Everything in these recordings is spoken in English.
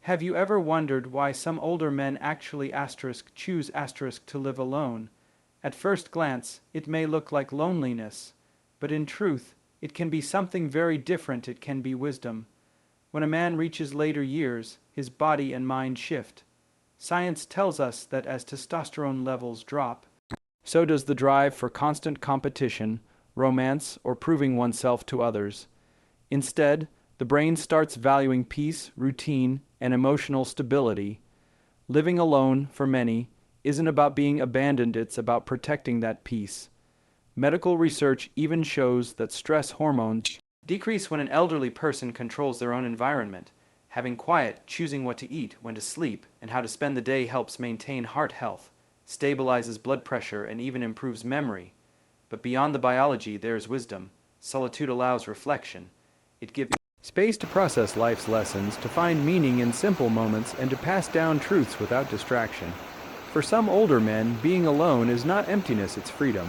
Have you ever wondered why some older men actually choose to live alone? At first glance, it may look like loneliness, but in truth, it can be something very different. It can be wisdom. When a man reaches later years, his body and mind shift. Science tells us that as testosterone levels drop, so does the drive for constant competition, romance, or proving oneself to others. Instead, the brain starts valuing peace, routine, and emotional stability. Living alone, for many, isn't about being abandoned, it's about protecting that peace. Medical research even shows that stress hormones decrease when an elderly person controls their own environment. Having quiet, choosing what to eat, when to sleep, and how to spend the day helps maintain heart health, stabilizes blood pressure, and even improves memory. But beyond the biology, there's wisdom. Solitude allows reflection. It gives space to process life's lessons, to find meaning in simple moments, and to pass down truths without distraction. For some older men, being alone is not emptiness, it's freedom.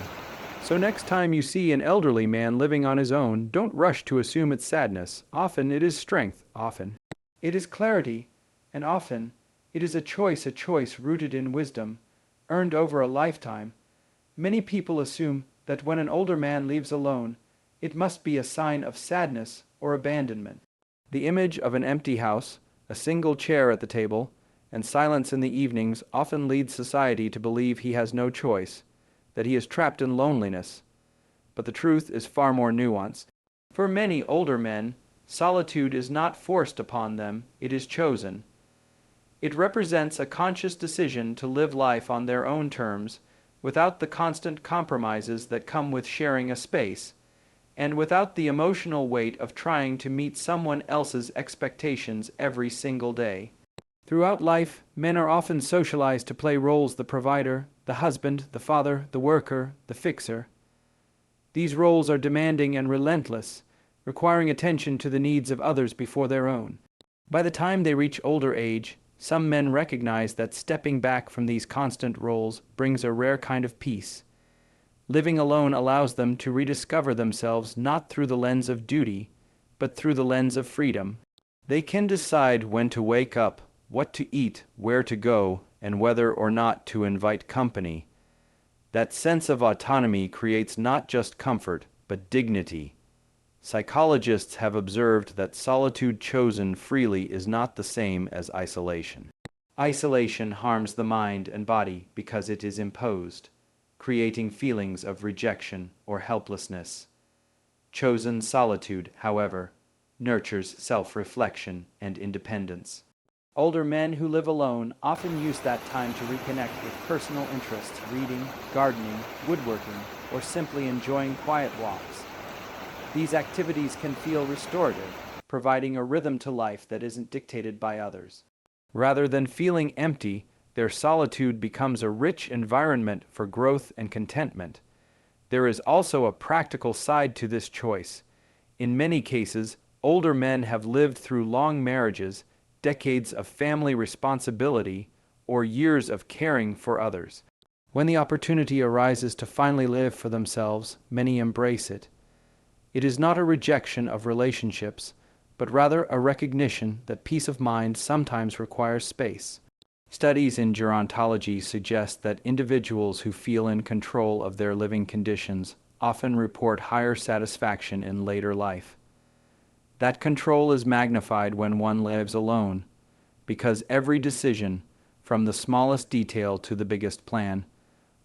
So next time you see an elderly man living on his own, don't rush to assume it's sadness. Often it is strength, often it is clarity, and often it is a choice rooted in wisdom, earned over a lifetime. Many people assume that when an older man leaves alone, it must be a sign of sadness or abandonment. The image of an empty house, a single chair at the table, and silence in the evenings often leads society to believe he has no choice, that he is trapped in loneliness. But the truth is far more nuanced. For many older men, solitude is not forced upon them, it is chosen. It represents a conscious decision to live life on their own terms, without the constant compromises that come with sharing a space, and without the emotional weight of trying to meet someone else's expectations every single day. Throughout life, men are often socialized to play roles: the provider, the husband, the father, the worker, the fixer. These roles are demanding and relentless, requiring attention to the needs of others before their own. By the time they reach older age, some men recognize that stepping back from these constant roles brings a rare kind of peace. Living alone allows them to rediscover themselves not through the lens of duty, but through the lens of freedom. They can decide when to wake up, what to eat, where to go, and whether or not to invite company. That sense of autonomy creates not just comfort, but dignity. Psychologists have observed that solitude chosen freely is not the same as isolation. Isolation harms the mind and body because it is imposed, creating feelings of rejection or helplessness. Chosen solitude, however, nurtures self-reflection and independence. Older men who live alone often use that time to reconnect with personal interests: reading, gardening, woodworking, or simply enjoying quiet walks. These activities can feel restorative, providing a rhythm to life that isn't dictated by others. Rather than feeling empty, their solitude becomes a rich environment for growth and contentment. There is also a practical side to this choice. In many cases, older men have lived through long marriages, decades of family responsibility, or years of caring for others. When the opportunity arises to finally live for themselves, many embrace it. It is not a rejection of relationships, but rather a recognition that peace of mind sometimes requires space. Studies in gerontology suggest that individuals who feel in control of their living conditions often report higher satisfaction in later life. That control is magnified when one lives alone, because every decision, from the smallest detail to the biggest plan,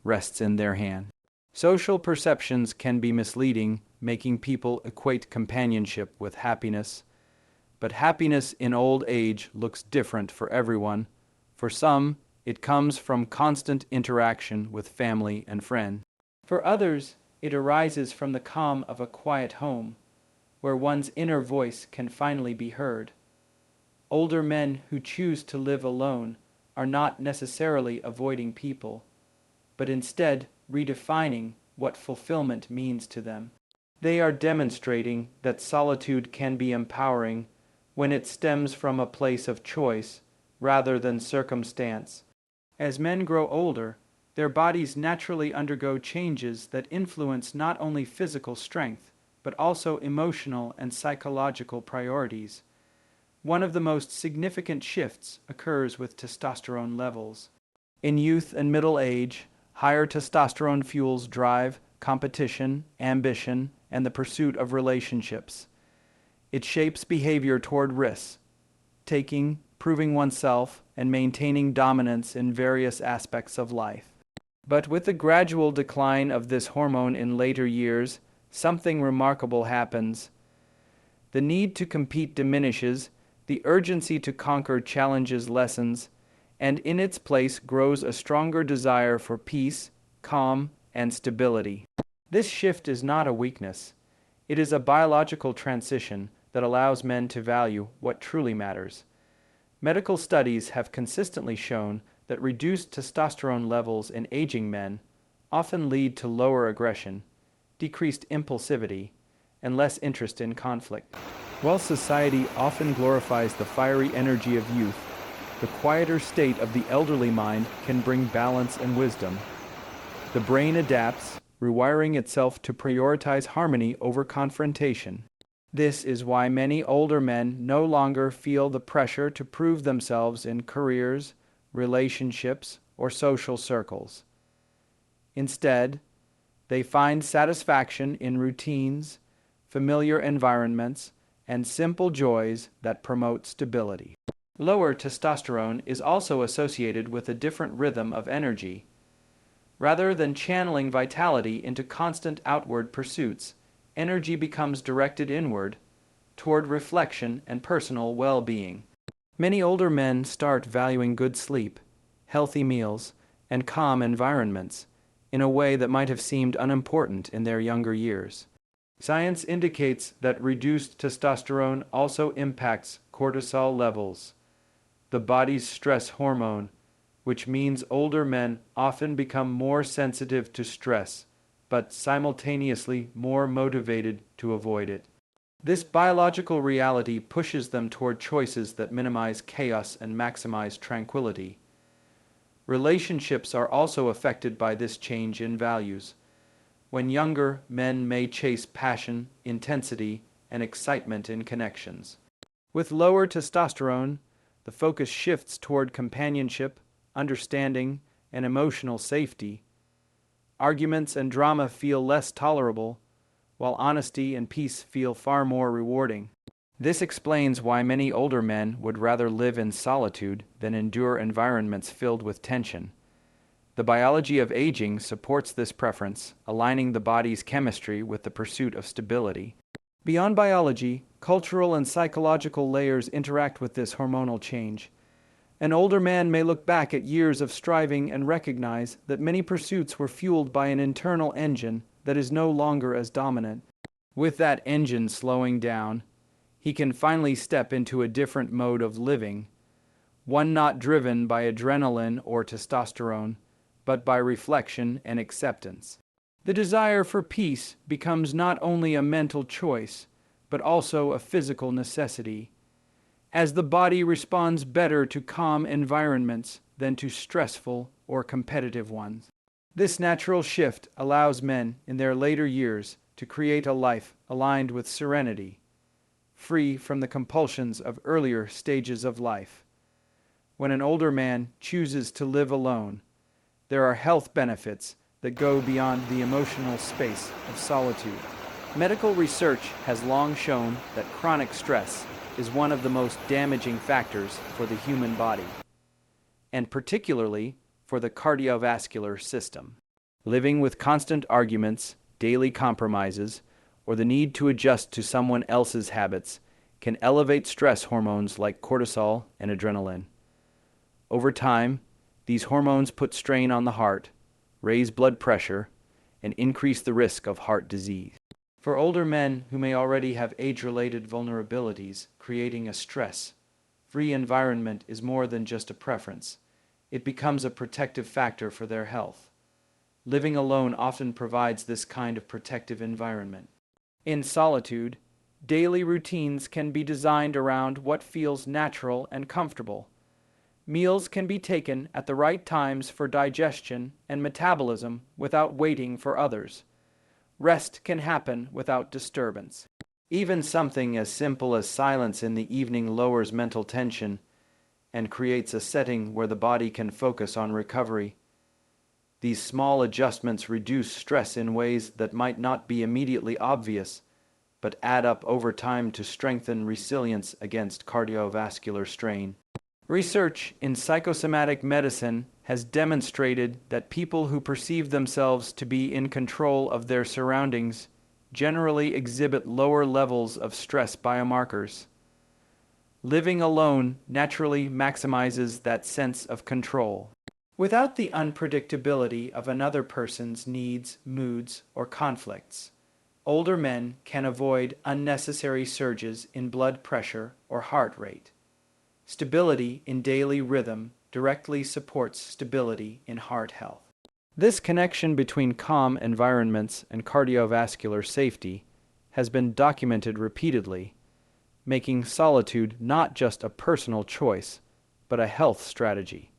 rests in their hand. Social perceptions can be misleading, making people equate companionship with happiness. But happiness in old age looks different for everyone. For some, it comes from constant interaction with family and friends. For others, it arises from the calm of a quiet home, where one's inner voice can finally be heard. Older men who choose to live alone are not necessarily avoiding people, but instead redefining what fulfillment means to them. They are demonstrating that solitude can be empowering when it stems from a place of choice rather than circumstance. As men grow older, their bodies naturally undergo changes that influence not only physical strength, but also emotional and psychological priorities. One of the most significant shifts occurs with testosterone levels. In youth and middle age, higher testosterone fuels drive, competition, ambition, and the pursuit of relationships. It shapes behavior toward risks, taking, proving oneself, and maintaining dominance in various aspects of life. But with the gradual decline of this hormone in later years, something remarkable happens. The need to compete diminishes, the urgency to conquer challenges lessens, and in its place grows a stronger desire for peace, calm, and stability. This shift is not a weakness. It is a biological transition that allows men to value what truly matters. Medical studies have consistently shown that reduced testosterone levels in aging men often lead to lower aggression, decreased impulsivity, and less interest in conflict. While society often glorifies the fiery energy of youth, the quieter state of the elderly mind can bring balance and wisdom. The brain adapts, rewiring itself to prioritize harmony over confrontation. This is why many older men no longer feel the pressure to prove themselves in careers, relationships, or social circles. Instead, they find satisfaction in routines, familiar environments, and simple joys that promote stability. Lower testosterone is also associated with a different rhythm of energy. Rather than channeling vitality into constant outward pursuits, energy becomes directed inward, toward reflection and personal well-being. Many older men start valuing good sleep, healthy meals, and calm environments in a way that might have seemed unimportant in their younger years. Science indicates that reduced testosterone also impacts cortisol levels, the body's stress hormone, which means older men often become more sensitive to stress, but simultaneously more motivated to avoid it. This biological reality pushes them toward choices that minimize chaos and maximize tranquility. Relationships are also affected by this change in values. When younger, men may chase passion, intensity, and excitement in connections. With lower testosterone, the focus shifts toward companionship, understanding, and emotional safety. Arguments and drama feel less tolerable, while honesty and peace feel far more rewarding. This explains why many older men would rather live in solitude than endure environments filled with tension. The biology of aging supports this preference, aligning the body's chemistry with the pursuit of stability. Beyond biology, cultural and psychological layers interact with this hormonal change. An older man may look back at years of striving and recognize that many pursuits were fueled by an internal engine that is no longer as dominant. With that engine slowing down, he can finally step into a different mode of living, one not driven by adrenaline or testosterone, but by reflection and acceptance. The desire for peace becomes not only a mental choice, but also a physical necessity, as the body responds better to calm environments than to stressful or competitive ones. This natural shift allows men in their later years to create a life aligned with serenity, free from the compulsions of earlier stages of life. When an older man chooses to live alone, there are health benefits that go beyond the emotional space of solitude. Medical research has long shown that chronic stress is one of the most damaging factors for the human body, and particularly for the cardiovascular system. Living with constant arguments, daily compromises, or the need to adjust to someone else's habits can elevate stress hormones like cortisol and adrenaline. Over time, these hormones put strain on the heart, raise blood pressure, and increase the risk of heart disease. For older men who may already have age-related vulnerabilities, creating a stress-free environment is more than just a preference. It becomes a protective factor for their health. Living alone often provides this kind of protective environment. In solitude, daily routines can be designed around what feels natural and comfortable. Meals can be taken at the right times for digestion and metabolism without waiting for others. Rest can happen without disturbance. Even something as simple as silence in the evening lowers mental tension and creates a setting where the body can focus on recovery. These small adjustments reduce stress in ways that might not be immediately obvious, but add up over time to strengthen resilience against cardiovascular strain. Research in psychosomatic medicine has demonstrated that people who perceive themselves to be in control of their surroundings generally exhibit lower levels of stress biomarkers. Living alone naturally maximizes that sense of control. Without the unpredictability of another person's needs, moods, or conflicts, older men can avoid unnecessary surges in blood pressure or heart rate. Stability in daily rhythm directly supports stability in heart health. This connection between calm environments and cardiovascular safety has been documented repeatedly, making solitude not just a personal choice, but a health strategy.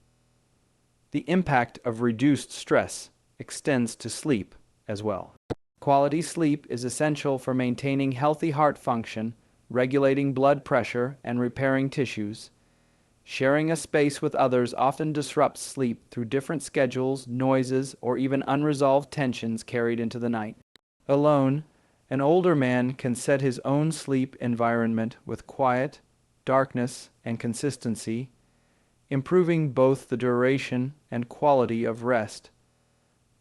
The impact of reduced stress extends to sleep as well. Quality sleep is essential for maintaining healthy heart function, regulating blood pressure, and repairing tissues. Sharing a space with others often disrupts sleep through different schedules, noises, or even unresolved tensions carried into the night. Alone, an older man can set his own sleep environment with quiet, darkness, and consistency, improving both the duration and quality of rest.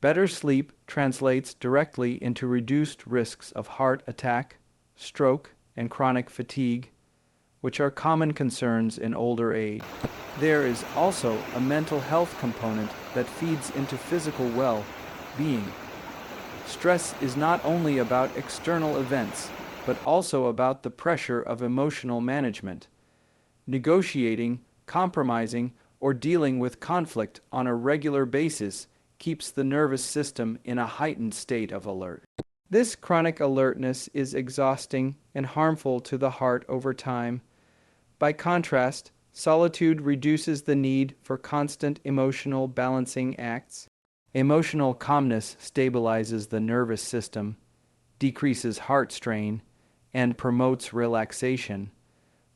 Better sleep translates directly into reduced risks of heart attack, stroke, and chronic fatigue, which are common concerns in older age. There is also a mental health component that feeds into physical well-being. Stress is not only about external events, but also about the pressure of emotional management. Negotiating, compromising, or dealing with conflict on a regular basis keeps the nervous system in a heightened state of alert. This chronic alertness is exhausting and harmful to the heart over time. By contrast, solitude reduces the need for constant emotional balancing acts. Emotional calmness stabilizes the nervous system, decreases heart strain, and promotes relaxation,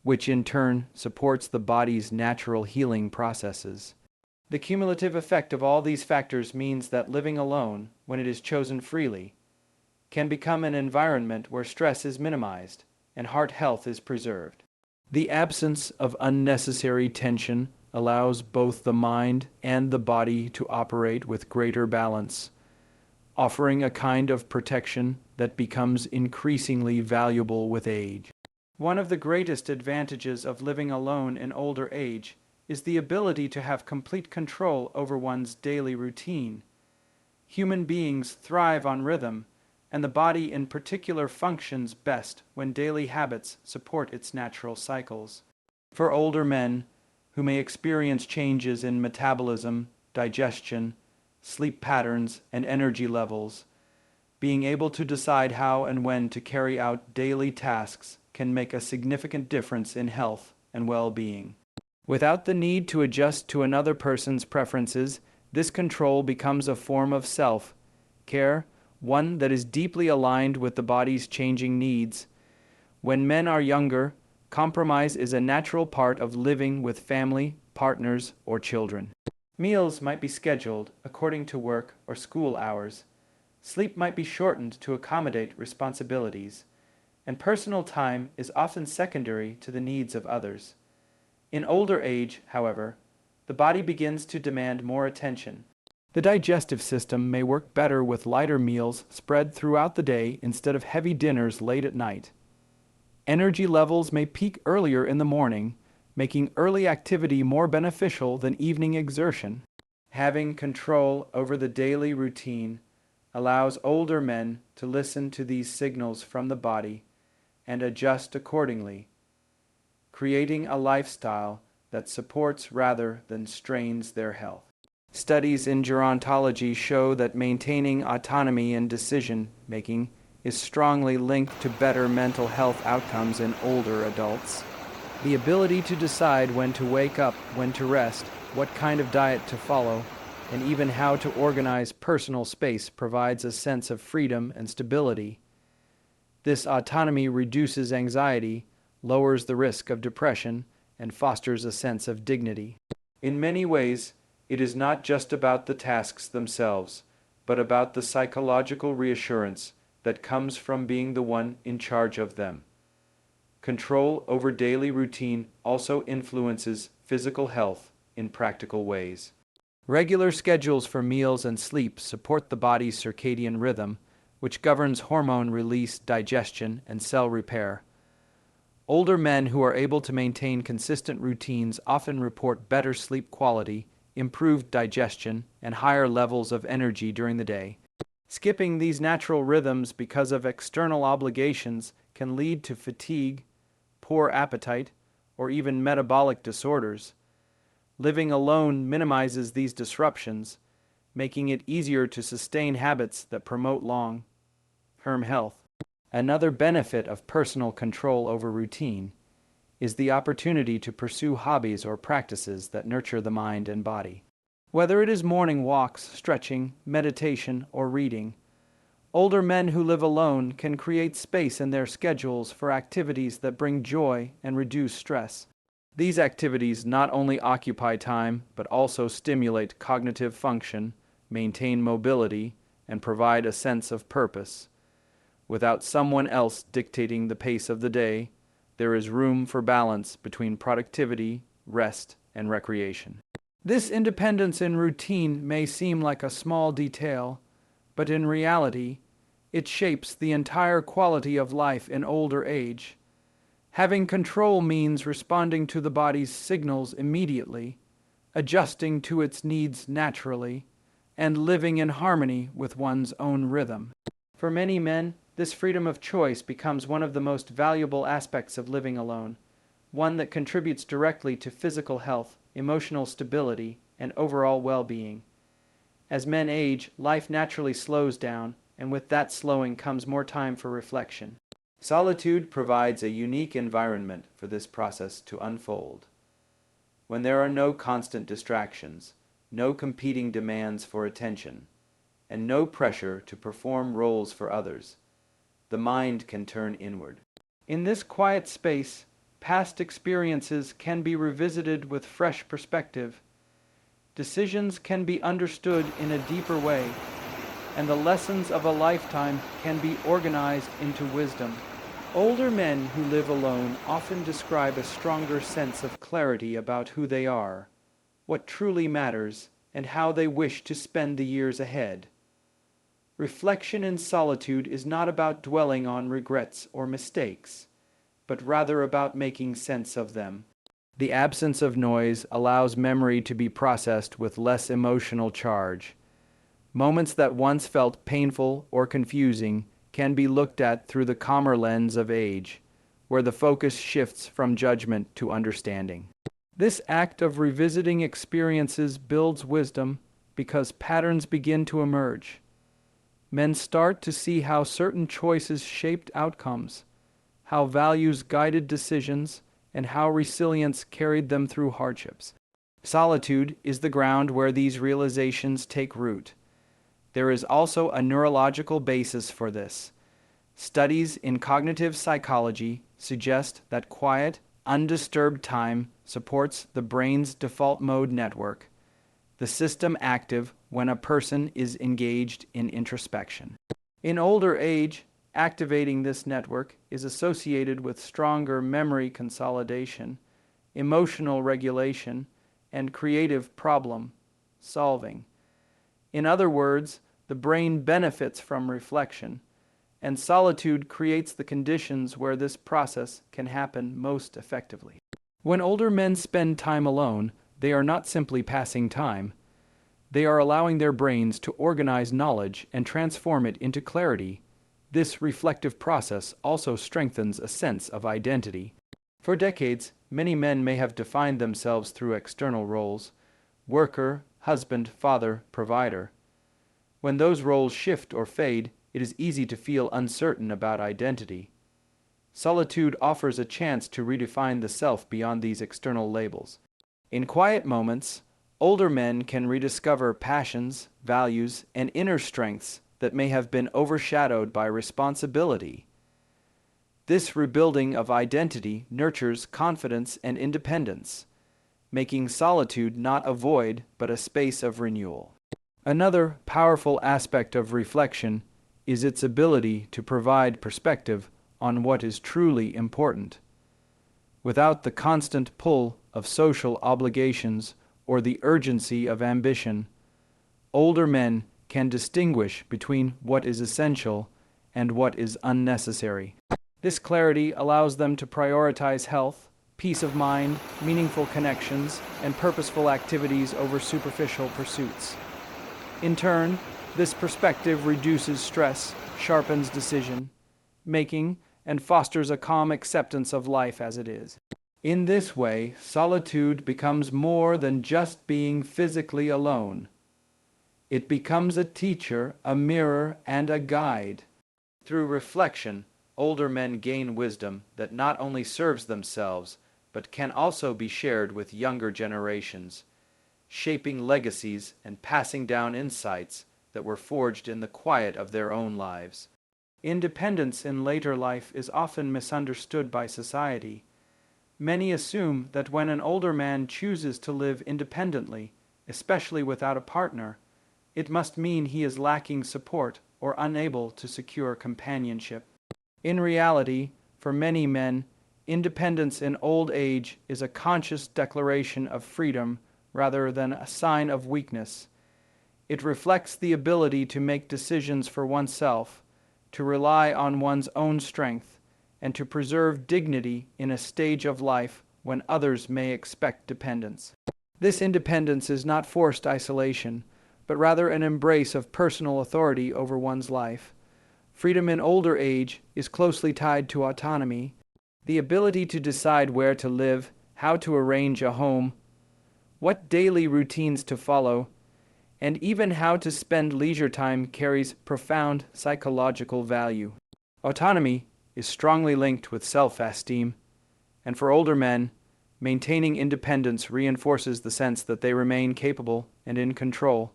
which in turn supports the body's natural healing processes. The cumulative effect of all these factors means that living alone, when it is chosen freely, can become an environment where stress is minimized and heart health is preserved. The absence of unnecessary tension allows both the mind and the body to operate with greater balance, offering a kind of protection that becomes increasingly valuable with age. One of the greatest advantages of living alone in older age is the ability to have complete control over one's daily routine. Human beings thrive on rhythm, and the body in particular functions best when daily habits support its natural cycles. For older men, who may experience changes in metabolism, digestion, sleep patterns, and energy levels, being able to decide how and when to carry out daily tasks can make a significant difference in health and well-being. Without the need to adjust to another person's preferences, this control becomes a form of self-care, one that is deeply aligned with the body's changing needs. When men are younger, compromise is a natural part of living with family, partners, or children. Meals might be scheduled according to work or school hours. Sleep might be shortened to accommodate responsibilities, and personal time is often secondary to the needs of others. In older age, however, the body begins to demand more attention. The digestive system may work better with lighter meals spread throughout the day instead of heavy dinners late at night. Energy levels may peak earlier in the morning, making early activity more beneficial than evening exertion. Having control over the daily routine allows older men to listen to these signals from the body and adjust accordingly, creating a lifestyle that supports rather than strains their health. Studies in gerontology show that maintaining autonomy in decision-making is strongly linked to better mental health outcomes in older adults. The ability to decide when to wake up, when to rest, what kind of diet to follow, and even how to organize personal space provides a sense of freedom and stability. This autonomy reduces anxiety, lowers the risk of depression, and fosters a sense of dignity. In many ways, it is not just about the tasks themselves, but about the psychological reassurance that comes from being the one in charge of them. Control over daily routine also influences physical health in practical ways. Regular schedules for meals and sleep support the body's circadian rhythm, which governs hormone release, digestion, and cell repair. Older men who are able to maintain consistent routines often report better sleep quality, improved digestion, and higher levels of energy during the day. Skipping these natural rhythms because of external obligations can lead to fatigue, poor appetite, or even metabolic disorders. Living alone minimizes these disruptions, making it easier to sustain habits that promote long-term health. Another benefit of personal control over routine is the opportunity to pursue hobbies or practices that nurture the mind and body. Whether it is morning walks, stretching, meditation, or reading, older men who live alone can create space in their schedules for activities that bring joy and reduce stress. These activities not only occupy time, but also stimulate cognitive function, maintain mobility, and provide a sense of purpose. Without someone else dictating the pace of the day, there is room for balance between productivity, rest, and recreation. This independence in routine may seem like a small detail, but in reality, it shapes the entire quality of life in older age. Having control means responding to the body's signals immediately, adjusting to its needs naturally, and living in harmony with one's own rhythm. For many men, this freedom of choice becomes one of the most valuable aspects of living alone, one that contributes directly to physical health, emotional stability, and overall well-being. As men age, life naturally slows down, and with that slowing comes more time for reflection. Solitude provides a unique environment for this process to unfold. When there are no constant distractions, no competing demands for attention, and no pressure to perform roles for others, the mind can turn inward. In this quiet space, past experiences can be revisited with fresh perspective. Decisions can be understood in a deeper way, and the lessons of a lifetime can be organized into wisdom. Older men who live alone often describe a stronger sense of clarity about who they are, what truly matters, and how they wish to spend the years ahead. Reflection in solitude is not about dwelling on regrets or mistakes, but rather about making sense of them. The absence of noise allows memory to be processed with less emotional charge. Moments that once felt painful or confusing can be looked at through the calmer lens of age, where the focus shifts from judgment to understanding. This act of revisiting experiences builds wisdom because patterns begin to emerge. Men start to see how certain choices shaped outcomes, how values guided decisions, and how resilience carried them through hardships. Solitude is the ground where these realizations take root. There is also a neurological basis for this. Studies in cognitive psychology suggest that quiet, undisturbed time supports the brain's default mode network, the system active when a person is engaged in introspection. In older age, activating this network is associated with stronger memory consolidation, emotional regulation, and creative problem solving. In other words, the brain benefits from reflection, and solitude creates the conditions where this process can happen most effectively. When older men spend time alone, they are not simply passing time. They are allowing their brains to organize knowledge and transform it into clarity. This reflective process also strengthens a sense of identity. For decades, many men may have defined themselves through external roles: worker, husband, father, provider. When those roles shift or fade, it is easy to feel uncertain about identity. Solitude offers a chance to redefine the self beyond these external labels. In quiet moments, older men can rediscover passions, values, and inner strengths that may have been overshadowed by responsibility. This rebuilding of identity nurtures confidence and independence, making solitude not a void but a space of renewal. Another powerful aspect of reflection is its ability to provide perspective on what is truly important. Without the constant pull of social obligations or the urgency of ambition, older men can distinguish between what is essential and what is unnecessary. This clarity allows them to prioritize health, peace of mind, meaningful connections, and purposeful activities over superficial pursuits. In turn, this perspective reduces stress, sharpens decision making, and fosters a calm acceptance of life as it is. In this way, solitude becomes more than just being physically alone. It becomes a teacher, a mirror, and a guide. Through reflection, older men gain wisdom that not only serves themselves, but can also be shared with younger generations, shaping legacies and passing down insights that were forged in the quiet of their own lives. Independence in later life is often misunderstood by society. Many assume that when an older man chooses to live independently, especially without a partner, it must mean he is lacking support or unable to secure companionship. In reality, for many men, independence in old age is a conscious declaration of freedom rather than a sign of weakness. It reflects the ability to make decisions for oneself, to rely on one's own strength, and to preserve dignity in a stage of life when others may expect dependence. This independence is not forced isolation, but rather an embrace of personal authority over one's life. Freedom in older age is closely tied to autonomy, the ability to decide where to live, how to arrange a home, what daily routines to follow, and even how to spend leisure time carries profound psychological value. Autonomy is strongly linked with self-esteem, and for older men, maintaining independence reinforces the sense that they remain capable and in control.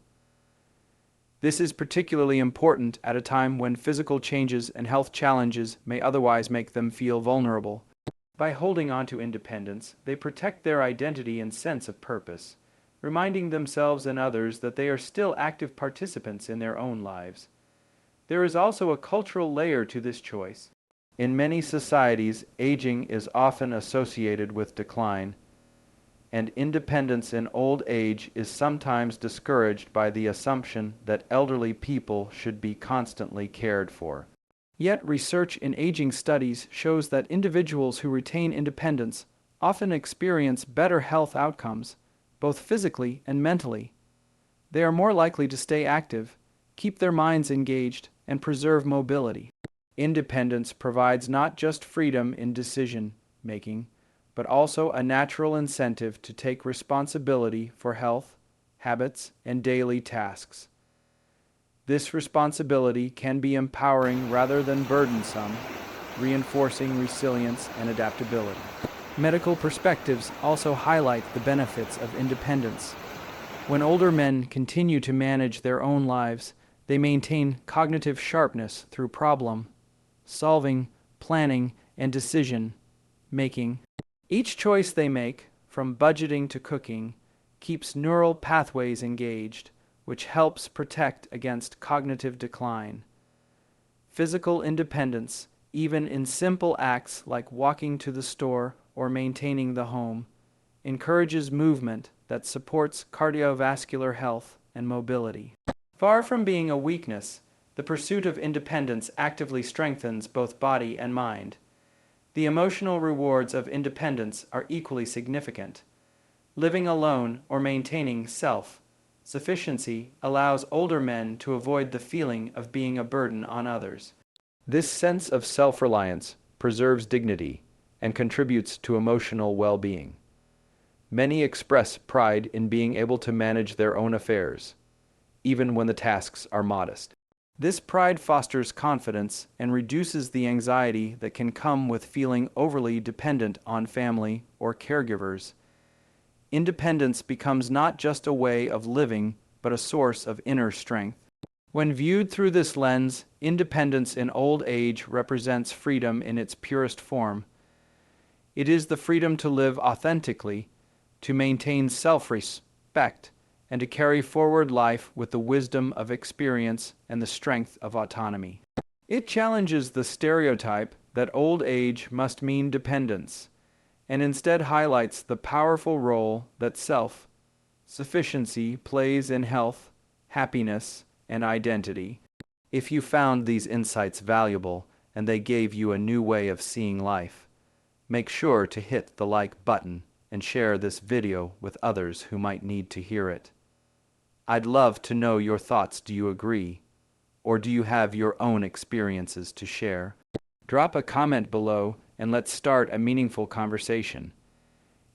This is particularly important at a time when physical changes and health challenges may otherwise make them feel vulnerable. By holding on to independence, they protect their identity and sense of purpose, reminding themselves and others that they are still active participants in their own lives. There is also a cultural layer to this choice. In many societies, aging is often associated with decline, and independence in old age is sometimes discouraged by the assumption that elderly people should be constantly cared for. Yet research in aging studies shows that individuals who retain independence often experience better health outcomes, both physically and mentally. They are more likely to stay active, keep their minds engaged, and preserve mobility. Independence provides not just freedom in decision-making, but also a natural incentive to take responsibility for health, habits, and daily tasks. This responsibility can be empowering rather than burdensome, reinforcing resilience and adaptability. Medical perspectives also highlight the benefits of independence. When older men continue to manage their own lives, they maintain cognitive sharpness through problem solving, planning, and decision-making. Each choice they make, from budgeting to cooking, keeps neural pathways engaged, which helps protect against cognitive decline. Physical independence, even in simple acts like walking to the store or maintaining the home, encourages movement that supports cardiovascular health and mobility. Far from being a weakness, the pursuit of independence actively strengthens both body and mind. The emotional rewards of independence are equally significant. Living alone or maintaining self-sufficiency allows older men to avoid the feeling of being a burden on others. This sense of self-reliance preserves dignity and contributes to emotional well-being. Many express pride in being able to manage their own affairs, even when the tasks are modest. This pride fosters confidence and reduces the anxiety that can come with feeling overly dependent on family or caregivers. Independence becomes not just a way of living, but a source of inner strength. When viewed through this lens, independence in old age represents freedom in its purest form. It is the freedom to live authentically, to maintain self-respect, and to carry forward life with the wisdom of experience and the strength of autonomy. It challenges the stereotype that old age must mean dependence, and instead highlights the powerful role that self-sufficiency plays in health, happiness, and identity. If you found these insights valuable and they gave you a new way of seeing life, make sure to hit the like button and share this video with others who might need to hear it. I'd love to know your thoughts. Do you agree? Or do you have your own experiences to share? Drop a comment below and let's start a meaningful conversation.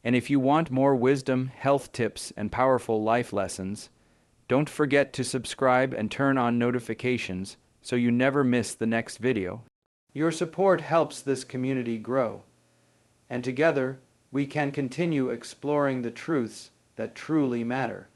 And if you want more wisdom, health tips, and powerful life lessons, don't forget to subscribe and turn on notifications so you never miss the next video. Your support helps this community grow, and together we can continue exploring the truths that truly matter.